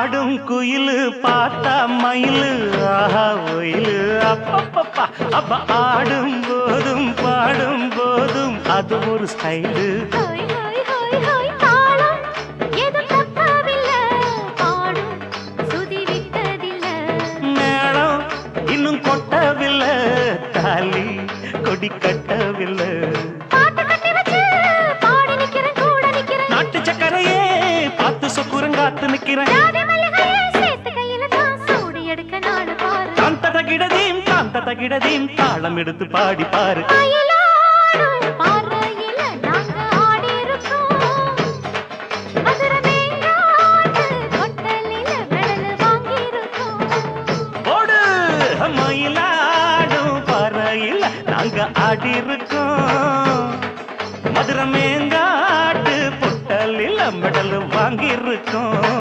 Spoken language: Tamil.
ஆடும் குயிலு பார்த்தா மயிலு ஆஹா ஒயிலு அப்பப்பப்பா அப்ப ஆடும் போதும் பாடும் போதும் அது ஒரு ஸ்டைலு மேளம் இன்னும் கொட்டவில்லை தாலி கொடி கட்டவில்லை நாட்டு சக்கரையே பார்த்து சொக்குரங்காத்து நிக்கிறேன் காந்த தகிடதீம் தாளம் எடுத்து பாடி பாரு ஓடு மயிலாடும் பாறையில் நாங்க ஆடி இருக்கோம் மதுரை மேங்காட்டு பொட்டலில் மெடல் வாங்கி இருக்கோம்